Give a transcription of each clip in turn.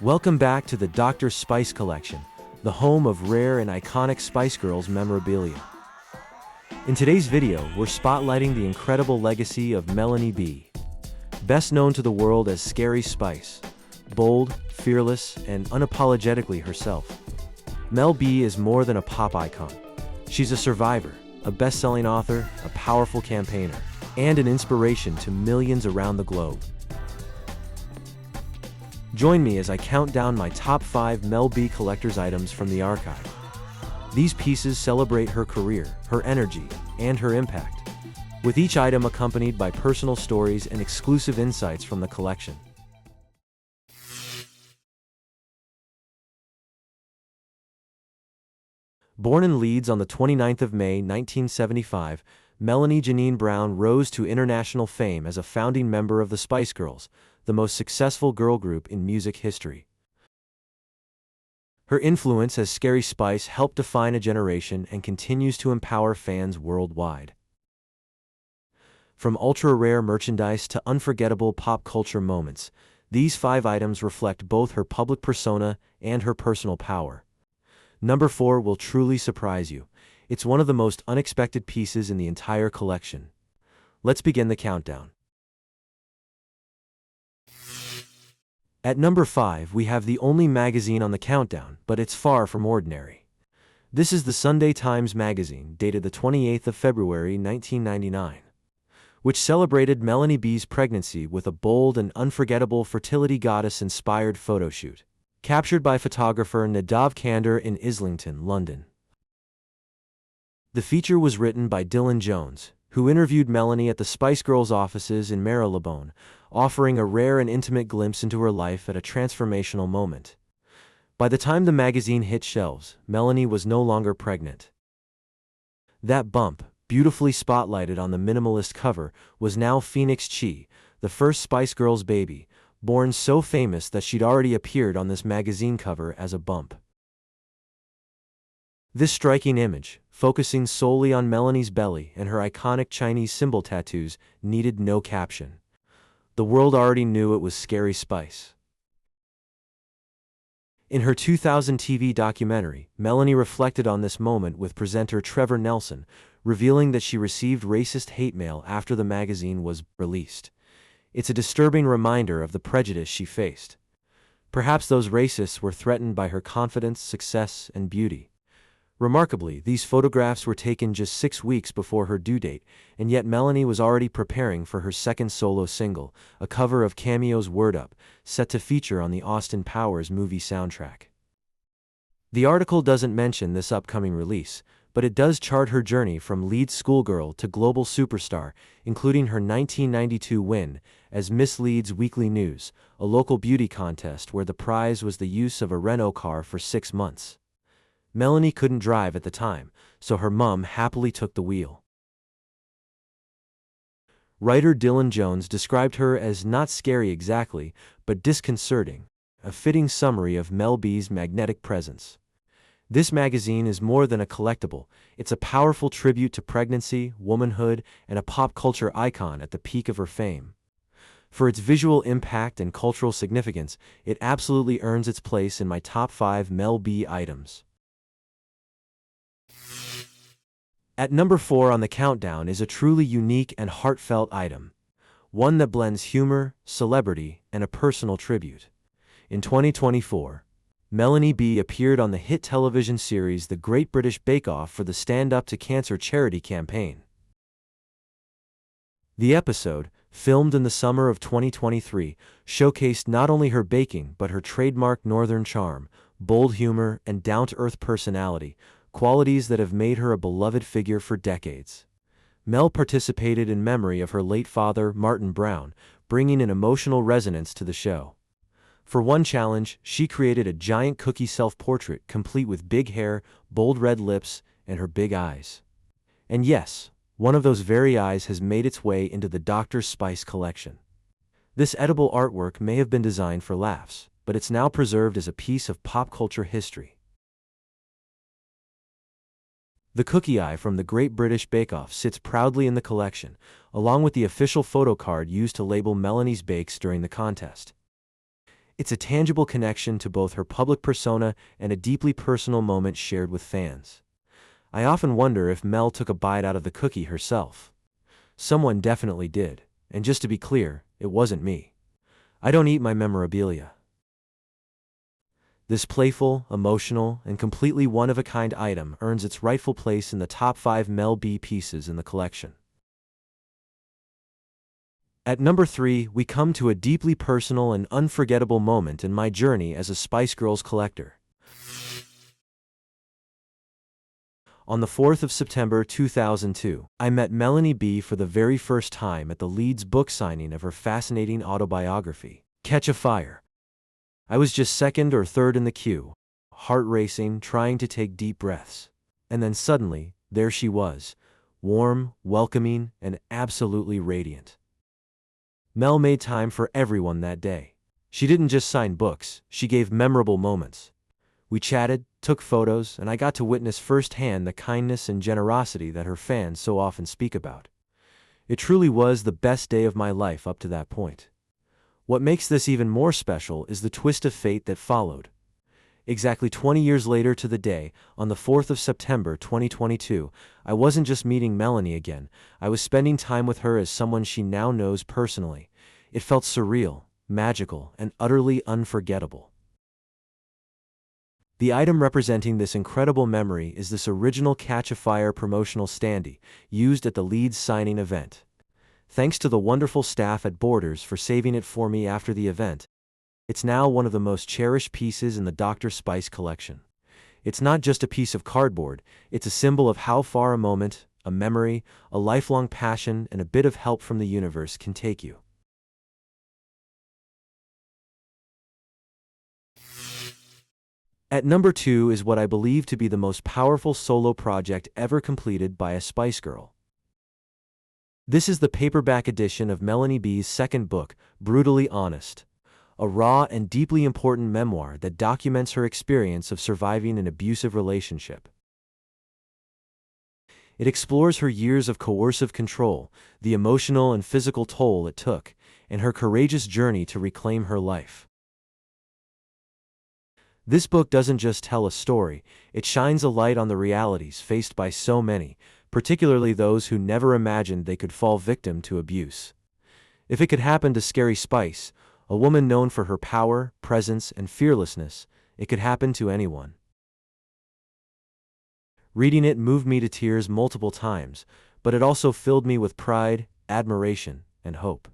Welcome back to the Dr. Spice Collection, the home of rare and iconic Spice Girls memorabilia. In today's video, we're spotlighting the incredible legacy of Melanie B. Best known to the world as Scary Spice, bold, fearless, and unapologetically herself. Mel B is more than a pop icon. She's a survivor, a best-selling author, a powerful campaigner, and an inspiration to millions around the globe. Join me as I count down my top 5 Mel B collector's items from the archive. These pieces celebrate her career, her energy, and her impact, with each item accompanied by personal stories and exclusive insights from the collection. Born in Leeds on the 29th of May, 1975, Melanie Janine Brown rose to international fame as a founding member of the Spice Girls, the most successful girl group in music history. Her influence as Scary Spice helped define a generation and continues to empower fans worldwide. From ultra-rare merchandise to unforgettable pop culture moments, these 5 items reflect both her public persona and her personal power. Number 4 will truly surprise you. It's one of the most unexpected pieces in the entire collection. Let's begin the countdown. At number 5, we have the only magazine on the countdown, but it's far from ordinary. This is the Sunday Times magazine, dated the 28th of February, 1999, which celebrated Melanie B's pregnancy with a bold and unforgettable fertility goddess-inspired photo shoot, captured by photographer Nadav Kander in Islington, London. The feature was written by Dylan Jones, who interviewed Melanie at the Spice Girls offices in Marylebone, offering a rare and intimate glimpse into her life at a transformational moment. By the time the magazine hit shelves, Melanie was no longer pregnant. That bump, beautifully spotlighted on the minimalist cover, was now Phoenix Chi, the first Spice Girls baby, born so famous that she'd already appeared on this magazine cover as a bump. This striking image, focusing solely on Melanie's belly and her iconic Chinese symbol tattoos, needed no caption. The world already knew it was Scary Spice. In her 2000 TV documentary, Melanie reflected on this moment with presenter Trevor Nelson, revealing that she received racist hate mail after the magazine was released. It's a disturbing reminder of the prejudice she faced. Perhaps those racists were threatened by her confidence, success, and beauty. Remarkably, these photographs were taken just 6 weeks before her due date, and yet Melanie was already preparing for her second solo single, a cover of Cameo's Word Up, set to feature on the Austin Powers movie soundtrack. The article doesn't mention this upcoming release, but it does chart her journey from Leeds schoolgirl to global superstar, including her 1992 win as Miss Leeds Weekly News, a local beauty contest where the prize was the use of a Renault car for 6 months. Melanie couldn't drive at the time, so her mum happily took the wheel. Writer Dylan Jones described her as not scary exactly, but disconcerting, a fitting summary of Mel B's magnetic presence. This magazine is more than a collectible, it's a powerful tribute to pregnancy, womanhood, and a pop culture icon at the peak of her fame. For its visual impact and cultural significance, it absolutely earns its place in my top 5 Mel B items. At number 4 on the countdown is a truly unique and heartfelt item, one that blends humor, celebrity, and a personal tribute. In 2024, Melanie B appeared on the hit television series The Great British Bake Off for the Stand Up to Cancer charity campaign. The episode, filmed in the summer of 2023, showcased not only her baking but her trademark northern charm, bold humor, and down-to-earth personality, qualities that have made her a beloved figure for decades. Mel participated in memory of her late father, Martin Brown, bringing an emotional resonance to the show. For one challenge, she created a giant cookie self-portrait complete with big hair, bold red lips, and her big eyes. And yes, one of those very eyes has made its way into the Dr. Spice collection. This edible artwork may have been designed for laughs, but it's now preserved as a piece of pop culture history. The cookie eye from the Great British Bake Off sits proudly in the collection, along with the official photo card used to label Melanie's bakes during the contest. It's a tangible connection to both her public persona and a deeply personal moment shared with fans. I often wonder if Mel took a bite out of the cookie herself. Someone definitely did, and just to be clear, it wasn't me. I don't eat my memorabilia. This playful, emotional, and completely one-of-a-kind item earns its rightful place in the top 5 Mel B pieces in the collection. At number 3, we come to a deeply personal and unforgettable moment in my journey as a Spice Girls collector. On the 4th of September 2002, I met Melanie B for the very first time at the Leeds book signing of her fascinating autobiography, Catch a Fire. I was just second or third in the queue, heart racing, trying to take deep breaths. And then suddenly, there she was, warm, welcoming, and absolutely radiant. Mel made time for everyone that day. She didn't just sign books, she gave memorable moments. We chatted, took photos, and I got to witness firsthand the kindness and generosity that her fans so often speak about. It truly was the best day of my life up to that point. What makes this even more special is the twist of fate that followed. Exactly 20 years later to the day, on the 4th of September 2022, I wasn't just meeting Melanie again, I was spending time with her as someone she now knows personally. It felt surreal, magical, and utterly unforgettable. The item representing this incredible memory is this original Catch a Fire promotional standee, used at the Leeds signing event. Thanks to the wonderful staff at Borders for saving it for me after the event, it's now one of the most cherished pieces in the Dr. Spice collection. It's not just a piece of cardboard, it's a symbol of how far a moment, a memory, a lifelong passion, and a bit of help from the universe can take you. At number 2 is what I believe to be the most powerful solo project ever completed by a Spice Girl. This is the paperback edition of Melanie B's second book, Brutally Honest, a raw and deeply important memoir that documents her experience of surviving an abusive relationship. It explores her years of coercive control, the emotional and physical toll it took, and her courageous journey to reclaim her life. This book doesn't just tell a story, it shines a light on the realities faced by so many, particularly those who never imagined they could fall victim to abuse. If it could happen to Scary Spice, a woman known for her power, presence, and fearlessness, it could happen to anyone. Reading it moved me to tears multiple times, but it also filled me with pride, admiration, and hope.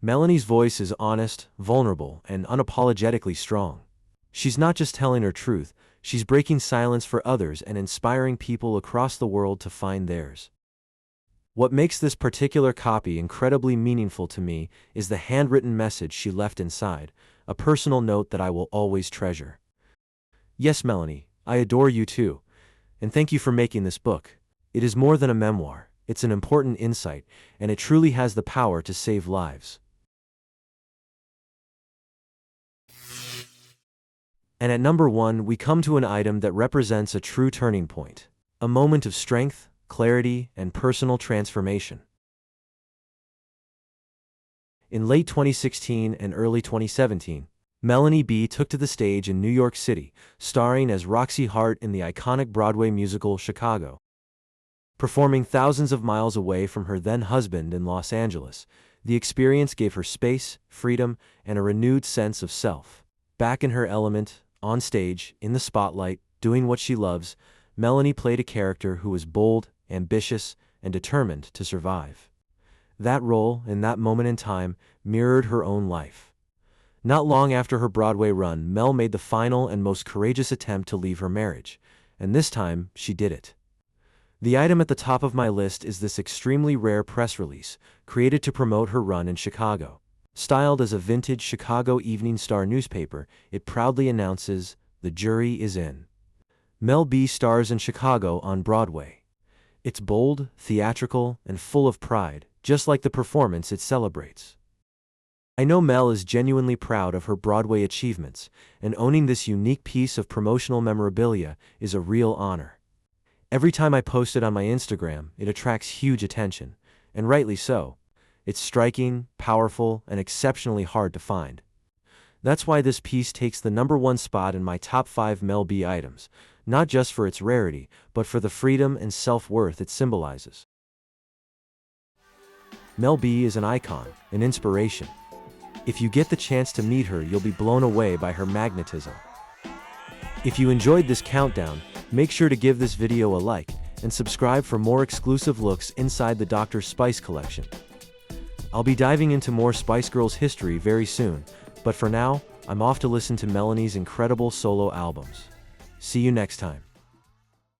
Melanie's voice is honest, vulnerable, and unapologetically strong. She's not just telling her truth, she's breaking silence for others and inspiring people across the world to find theirs. What makes this particular copy incredibly meaningful to me is the handwritten message she left inside, a personal note that I will always treasure. Yes, Melanie, I adore you too, and thank you for making this book. It is more than a memoir, it's an important insight, and it truly has the power to save lives. And at number 1, we come to an item that represents a true turning point, a moment of strength, clarity, and personal transformation. In late 2016 and early 2017, Melanie B took to the stage in New York City, starring as Roxy Hart in the iconic Broadway musical Chicago. Performing thousands of miles away from her then-husband in Los Angeles, the experience gave her space, freedom, and a renewed sense of self. Back in her element, on stage, in the spotlight, doing what she loves, Melanie played a character who was bold, ambitious, and determined to survive. That role, in that moment in time, mirrored her own life. Not long after her Broadway run, Mel made the final and most courageous attempt to leave her marriage, and this time, she did it. The item at the top of my list is this extremely rare press release, created to promote her run in Chicago. Styled as a vintage Chicago Evening Star newspaper, it proudly announces, "The jury is in. Mel B stars in Chicago on Broadway." It's bold, theatrical, and full of pride, just like the performance it celebrates. I know Mel is genuinely proud of her Broadway achievements, and owning this unique piece of promotional memorabilia is a real honor. Every time I post it on my Instagram, it attracts huge attention, and rightly so. It's striking, powerful, and exceptionally hard to find. That's why this piece takes the #1 spot in my top 5 Mel B items, not just for its rarity, but for the freedom and self-worth it symbolizes. Mel B is an icon, an inspiration. If you get the chance to meet her, you'll be blown away by her magnetism. If you enjoyed this countdown, make sure to give this video a like, and subscribe for more exclusive looks inside the Dr. Spice collection. I'll be diving into more Spice Girls history very soon, but for now, I'm off to listen to Melanie's incredible solo albums. See you next time.